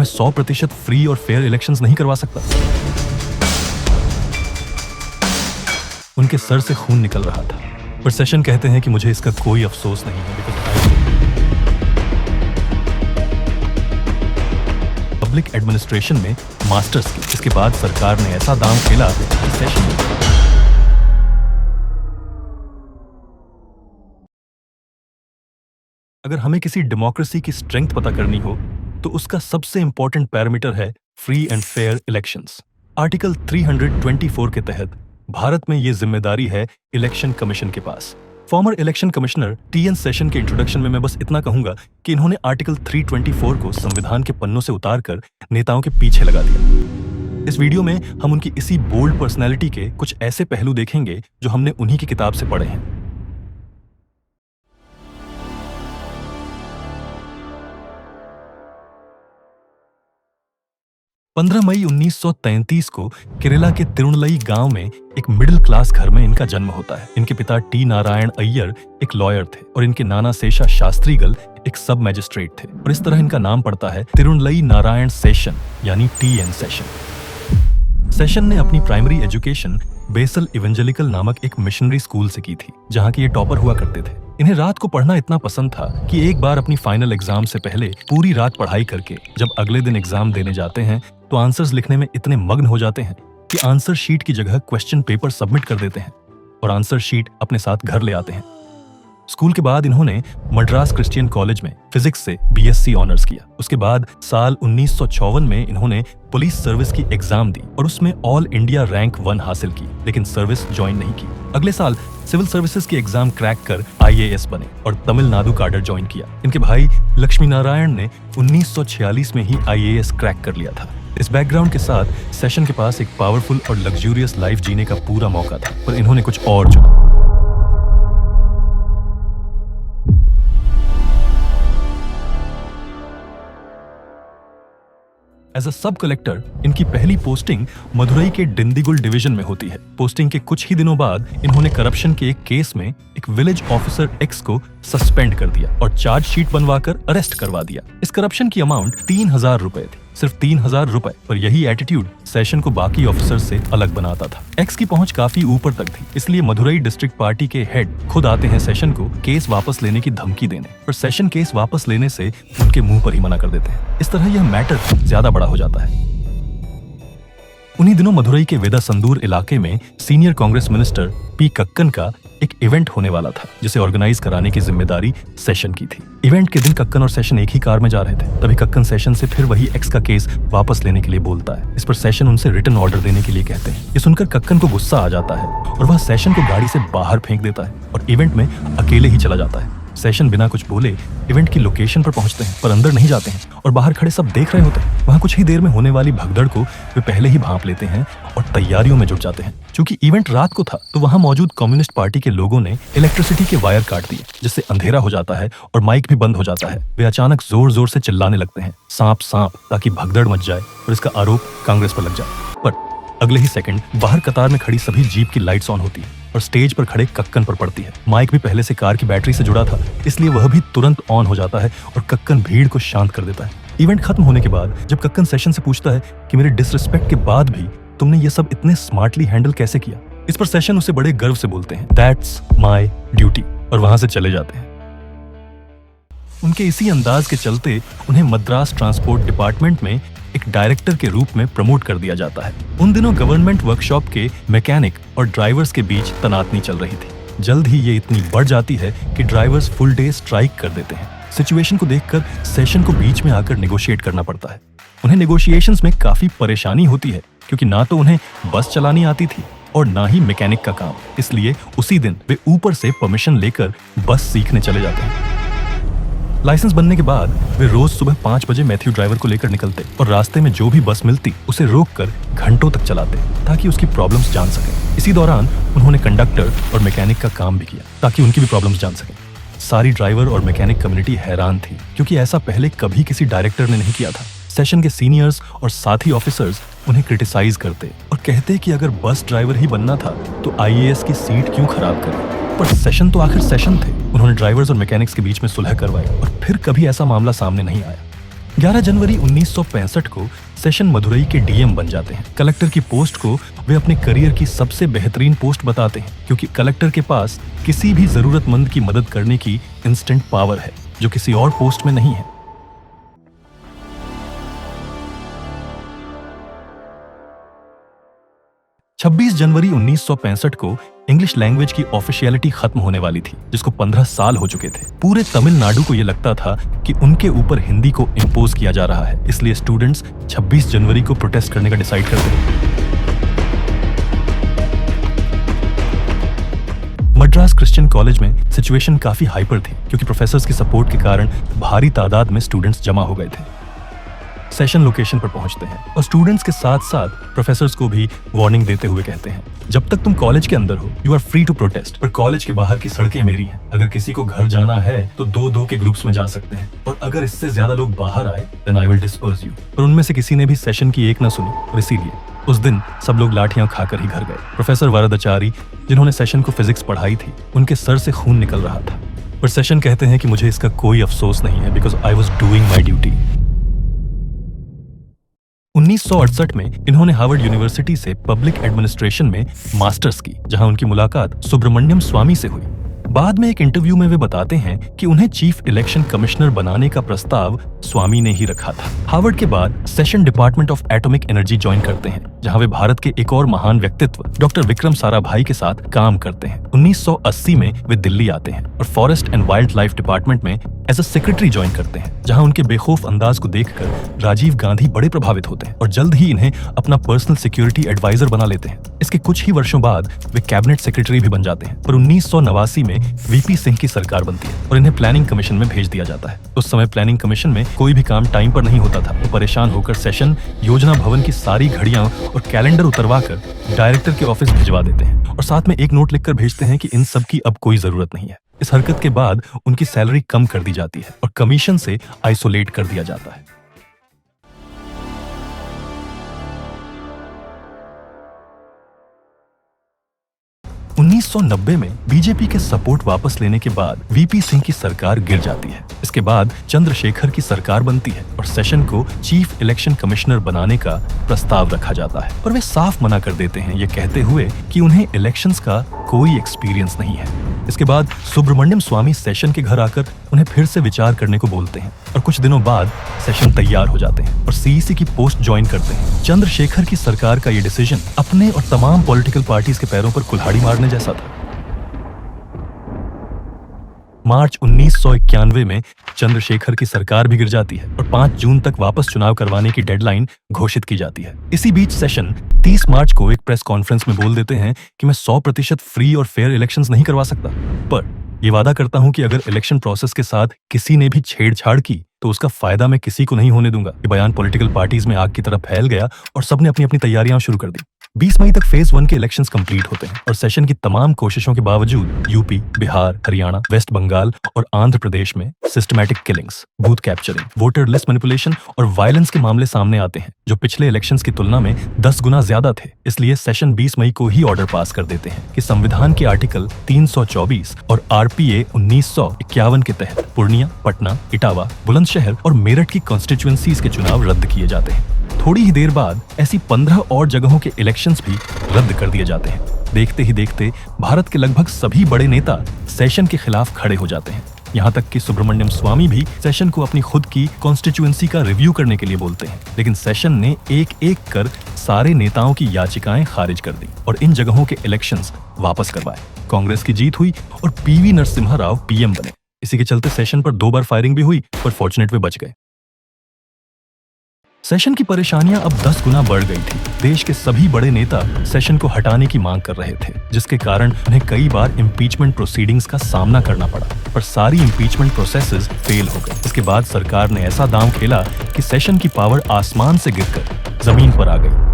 मैं 100% फ्री और fair elections नहीं करवा सकता। उनके सर से खून निकल रहा था, पर सेशन कहते हैं कि मुझे इसका कोई अफसोस नहीं है, बिकॉज़ पब्लिक एडमिनिस्ट्रेशन में मास्टर्स की। इसके बाद सरकार ने ऐसा दांव खेला कि सेशन अगर हमें किसी डेमोक्रेसी की स्ट्रेंथ पता करनी हो तो उसका सबसे इंपॉर्टेंट पैरामीटर है free and fair elections. Article 324 के तहत भारत में ये जिम्मेदारी है इलेक्शन कमीशन के पास। Former election commissioner TN Seshan के इंट्रोडक्शन में मैं बस इतना कहूंगा कि इन्होंने आर्टिकल 324 को संविधान के पन्नों से उतारकर नेताओं के पीछे लगा दिया। इस वीडियो में हम उनकी इसी बोल्ड पर्सनैलिटी के कुछ ऐसे पहलू देखेंगे जो हमने उन्हीं की किताब से पढ़े हैं। 15 मई 1933 को केरला के तिरुनलई गांव में एक मिडिल क्लास घर में इनका जन्म होता है। इनके पिता टी नारायण अय्यर एक लॉयर थे और इनके नाना शेषा शास्त्रीगल एक सब मैजिस्ट्रेट थे, और इस तरह इनका नाम पड़ता है तिरुनलई नारायण सेशन यानी टीएन सेशन। सेशन ने अपनी प्राइमरी एजुकेशन बेसल इवेंजेलिकल नामक एक मिशनरी स्कूल से की थी, जहां के ये टॉपर हुआ करते थे। इन्हें रात को पढ़ना इतना पसंद था कि एक बार अपनी फाइनल एग्जाम से पहले पूरी रात पढ़ाई करके जब अगले दिन एग्जाम देने जाते हैं तो आंसर्स लिखने में इतने मग्न हो जाते हैं कि आंसर शीट की जगह क्वेश्चन पेपर सबमिट कर देते हैं और आंसर शीट अपने साथ घर ले आते हैं। स्कूल के बाद इन्होंने मद्रास क्रिश्चियन कॉलेज में फिजिक्स से बीएससी ऑनर्स किया। उसके बाद साल 1954 में इन्होंने पुलिस सर्विस की एग्जाम दी और उसमें ऑल इंडिया रैंक 1 हासिल की, लेकिन सर्विस ज्वाइन नहीं की। अगले साल सिविल सर्विसेज की एग्जाम क्रैक कर आईएएस बने और तमिलनाडु काडर ज्वाइन किया। इनके भाई लक्ष्मी नारायण ने 1946 में ही आईएएस क्रैक कर लिया था। इस बैकग्राउंड के साथ सेशन के पास एक पावरफुल और लग्जूरियस लाइफ जीने का पूरा मौका था, पर इन्होंने कुछ और चुना। एज अ सब कलेक्टर इनकी पहली पोस्टिंग मदुरई के डिंडीगुल डिवीजन में होती है। पोस्टिंग के कुछ ही दिनों बाद इन्होंने करप्शन के एक केस में एक विलेज ऑफिसर एक्स को सस्पेंड कर दिया और चार्जशीट बनवाकर अरेस्ट करवा दिया। इस करप्शन की अमाउंट 3000 रुपए थी, सिर्फ 3000 रुपए, पर यही एटीट्यूड सेशन को बाकी ऑफिसर से अलग बनाता था। एक्स की पहुंच काफी ऊपर तक थी, इसलिए मदुरई डिस्ट्रिक्ट पार्टी के हेड खुद आते हैं सेशन को केस वापस लेने की धमकी देने, पर सेशन केस वापस लेने से उनके मुंह पर ही मना कर देते हैं। इस तरह यह मैटर ज्यादा बड़ा हो जाता है। उन्हीं दिनों मदुरई के वेदासंदूर इलाके में सीनियर कांग्रेस मिनिस्टर पी कक्कन का एक इवेंट होने वाला था, जिसे ऑर्गेनाइज कराने की जिम्मेदारी सेशन की थी। इवेंट के दिन कक्कन और सेशन एक ही कार में जा रहे थे, तभी कक्कन सेशन से फिर वही एक्स का केस वापस लेने के लिए बोलता है। इस पर सेशन उनसे रिटन ऑर्डर देने के लिए कहते हैं। ये सुनकर कक्कन को गुस्सा आ जाता है और वह सेशन को गाड़ी से बाहर फेंक देता है और इवेंट में अकेले ही चला जाता है। सेशन बिना कुछ बोले इवेंट की लोकेशन पर पहुंचते हैं, पर अंदर नहीं जाते हैं और बाहर खड़े सब देख रहे होते हैं। वहां कुछ ही देर में होने वाली भगदड़ को वे पहले ही भांप लेते हैं और तैयारियों में जुट जाते हैं। चूंकि इवेंट रात को था तो वहां मौजूद कम्युनिस्ट पार्टी के लोगों ने इलेक्ट्रिसिटी के वायर काट दिए, जिससे अंधेरा हो जाता है और माइक भी बंद हो जाता है। वे अचानक जोर जोर से चिल्लाने लगते हैं, सांप सांप, ताकि भगदड़ मच जाए और इसका आरोप कांग्रेस पर लग जाए। पर अगले ही सेकंड बाहर कतार में खड़ी सभी जीप की लाइट्स ऑन होती है और स्टेज पर खड़े कक्कन पर पड़ती है। माइक भी पहले से कार की बैटरी से जुड़ा था, इसलिए वह भी तुरंत ऑन हो जाता है और कक्कन भीड़ को शांत कर देता है। इवेंट खत्म होने के बाद जब कक्कन सेशन से पूछता है कि मेरे डिसरिस्पेक्ट के बाद भी तुमने ये सब इतने स्मार्टली हैंडल कैसे किया, इस पर सेशन उसे बड़े गर्व से बोलते हैं, दैट्स माई ड्यूटी, और वहां से चले जाते हैं। उनके इसी अंदाज के चलते उन्हें मद्रास ट्रांसपोर्ट डिपार्टमेंट में एक डायरेक्टर के रूप में प्रमोट कर दिया जाता है। उन दिनों गवर्नमेंट वर्कशॉप के मैकेनिक और ड्राइवर्स के बीच तनातनी चल रही थी। जल्द ही ये इतनी बढ़ जाती है कि ड्राइवर्स फुल डे स्ट्राइक कर देते हैं। सिचुएशन को देखकर सेशन को बीच में आकर नेगोशिएट करना पड़ता है। उन्हें नेगोशिएशंस में काफी परेशानी होती है, क्योंकि ना तो उन्हें बस चलानी आती थी और ना ही मैकेनिक का काम, इसलिए उसी दिन वे ऊपर से परमिशन लेकर बस सीखने चले जाते हैं। लाइसेंस बनने के बाद वे रोज सुबह 5 बजे मैथ्यू ड्राइवर को लेकर निकलते और रास्ते में जो भी बस मिलती उसे रोककर घंटों तक चलाते ताकि उसकी प्रॉब्लम्स जान सकें। इसी दौरान उन्होंने कंडक्टर और मैकेनिक का काम भी किया ताकि उनकी भी प्रॉब्लम्स जान सकें। सारी ड्राइवर और मैकेनिक कम्युनिटी हैरान थी, क्योंकि ऐसा पहले कभी किसी डायरेक्टर ने नहीं किया था। सेशन के सीनियर्स और साथी ऑफिसर्स उन्हें क्रिटिसाइज करते और कहते कि अगर बस ड्राइवर ही बनना था तो आईएएस की सीट क्यों खराब करें। पर सेशन तो आखिर सेशन थे। उन्होंने ड्राइवर्स और मैकेनिक्स के बीच में सुलह करवाई और फिर कभी ऐसा मामला सामने नहीं आया। 11 जनवरी 1965 को सेशन मदुरई के डीएम बन जाते हैं। कलेक्टर की पोस्ट को वे अपने करियर की सबसे बेहतरीन पोस्ट बताते हैं, क्योंकि कलेक्टर के पास किसी भी जरूरतमंद की मदद करने की इंस्टेंट पावर है, जो किसी और पोस्ट में नहीं है। 26 जनवरी 1965 को इंग्लिश लैंग्वेज की ऑफिशियलिटी खत्म होने वाली थी, जिसको 15 साल हो चुके थे। पूरे तमिलनाडु को यह लगता था कि उनके ऊपर हिंदी को इम्पोज किया जा रहा है, इसलिए स्टूडेंट्स 26 जनवरी को प्रोटेस्ट करने का डिसाइड करते हैं। मद्रास क्रिश्चियन कॉलेज में सिचुएशन काफी हाइपर थी, क्योंकि प्रोफेसर्स की सपोर्ट के कारण भारी तादाद में स्टूडेंट्स जमा हो गए थे। सेशन लोकेशन पर पहुंचते हैं और स्टूडेंट्स के साथ साथ प्रोफेसर्स को भी वार्निंग देते हुए कहते हैं, जब तक तुम कॉलेज के अंदर हो you are free to protest, पर कॉलेज के बाहर की सड़कें मेरी हैं। अगर किसी को घर जाना है तो 2-2 के ग्रुप्स में जा सकते हैं, और अगर इससे ज्यादा लोग बाहर आए then I will disperse you. पर उनमें से किसी ने भी सेशन की एक न सुनी, और इसीलिए उस दिन सब लोग लाठियां खाकर ही घर गए। प्रोफेसर वरदाचारी, जिन्होंने सेशन को फिजिक्स पढ़ाई थी, उनके सर से खून निकल रहा था, पर सेशन कहते हैं कि मुझे इसका कोई अफसोस नहीं है, because I was doing my duty. 1968 में इन्होंने हार्वर्ड यूनिवर्सिटी से पब्लिक एडमिनिस्ट्रेशन में मास्टर्स की, जहां उनकी मुलाकात सुब्रमण्यम स्वामी से हुई। बाद में एक इंटरव्यू में वे बताते हैं कि उन्हें चीफ इलेक्शन कमिश्नर बनाने का प्रस्ताव स्वामी ने ही रखा था। हार्वर्ड के बाद session department of atomic energy join करते हैं, जहां वे भारत के एक और महान व्यक्तित्व डॉक्टर विक्रम साराभाई के साथ काम करते हैं। 1980 में वे दिल्ली आते हैं और forest and wild life department में एज अ सेक्रेटरी ज्वाइन करते हैं, जहां उनके बेखौफ अंदाज को देखकर राजीव गांधी बड़े प्रभावित होते हैं और जल्द ही इन्हें अपना पर्सनल सिक्योरिटी एडवाइजर बना लेते हैं। इसके कुछ ही वर्षों बाद वे कैबिनेट सेक्रेटरी भी बन जाते हैं, पर 1989 में वीपी सिंह की सरकार बनती है और इन्हें प्लानिंग कमीशन में भेज दिया जाता है। उस समय प्लानिंग कमीशन में कोई भी काम टाइम पर नहीं होता था। वो परेशान होकर सेशन योजना भवन की सारी घड़ियां और कैलेंडर उतरवा कर डायरेक्टर के ऑफिस भिजवा देते हैं, और साथ में एक नोट लिखकर भेजते हैं कि इन सब की अब कोई जरूरत नहीं है। इस हरकत के बाद उनकी सैलरी कम कर दी जाती है और कमीशन से आइसोलेट कर दिया जाता है। 1990 में बीजेपी के सपोर्ट वापस लेने के बाद वीपी सिंह की सरकार गिर जाती है। इसके बाद चंद्रशेखर की सरकार बनती है और सेशन को चीफ इलेक्शन कमिश्नर बनाने का प्रस्ताव रखा जाता है, पर वे साफ मना कर देते हैं, ये कहते हुए कि उन्हें इलेक्शंस का कोई एक्सपीरियंस नहीं है। इसके बाद सुब्रमण्यम स्वामी सेशन के घर आकर उन्हें फिर से विचार करने को बोलते हैं और कुछ दिनों बाद सेशन तैयार हो जाते हैं और सीईसी की पोस्ट ज्वाइन करते हैं। चंद्रशेखर की सरकार का ये डिसीजन अपने और तमाम पॉलिटिकल पार्टीज के पैरों पर कुल्हाड़ी मारने जैसा था। मार्च 1991 में चंद्रशेखर की सरकार भी गिर जाती है और 5 जून तक वापस चुनाव करवाने की डेडलाइन घोषित की जाती है। इसी बीच सेशन 30 मार्च को एक प्रेस कॉन्फ्रेंस में बोल देते हैं कि मैं 100% फ्री और फेयर इलेक्शंस नहीं करवा सकता, पर ये वादा करता हूं कि अगर इलेक्शन प्रोसेस के साथ किसी ने भी छेड़छाड़ की तो उसका फायदा मैं किसी को नहीं होने दूंगा। ये बयान पॉलिटिकल पार्टीज में आग की तरह फैल गया और सबने अपनी अपनी तैयारियां शुरू कर दी। 20 मई तक फेज 1 के इलेक्शंस कंप्लीट होते हैं और सेशन की तमाम कोशिशों के बावजूद यूपी, बिहार, हरियाणा, वेस्ट बंगाल और आंध्र प्रदेश में systematic killings, booth capturing, voter list manipulation और वायलेंस के मामले सामने आते हैं, जो पिछले इलेक्शंस की तुलना में 10 गुना ज्यादा थे। इसलिए सेशन 20 मई को ही ऑर्डर पास कर देते हैं कि संविधान के आर्टिकल 324 और आरपीए 1951 के तहत पूर्णिया, पटना, इटावा, बुलंदशहर और मेरठ की कॉन्स्टिट्यूएंसीज के चुनाव रद्द किए जाते हैं। थोड़ी ही देर बाद ऐसी 15 और जगहों के इलेक्शंस भी रद्द कर दिए जाते हैं। देखते ही देखते भारत के लगभग सभी बड़े नेता सेशन के खिलाफ खड़े हो जाते हैं। यहाँ तक कि सुब्रमण्यम स्वामी भी सेशन को अपनी खुद की कॉन्स्टिट्यूएंसी का रिव्यू करने के लिए बोलते हैं, लेकिन सेशन ने एक एक कर सारे नेताओं की याचिकाएं खारिज कर दी और इन जगहों के इलेक्शंस वापस करवाए। कांग्रेस की जीत हुई और पीवी नरसिम्हा राव पीएम बने। इसी के चलते सेशन पर 2 बार फायरिंग भी हुई, पर फॉर्चुनेट वे बच गए। सेशन की परेशानियां अब 10 गुना बढ़ गई थी। देश के सभी बड़े नेता सेशन को हटाने की मांग कर रहे थे, जिसके कारण उन्हें कई बार इम्पीचमेंट प्रोसीडिंग्स का सामना करना पड़ा, पर सारी इम्पीचमेंट प्रोसेसेस फेल हो गए। इसके बाद सरकार ने ऐसा दांव खेला कि सेशन की पावर आसमान से गिरकर जमीन पर आ गई।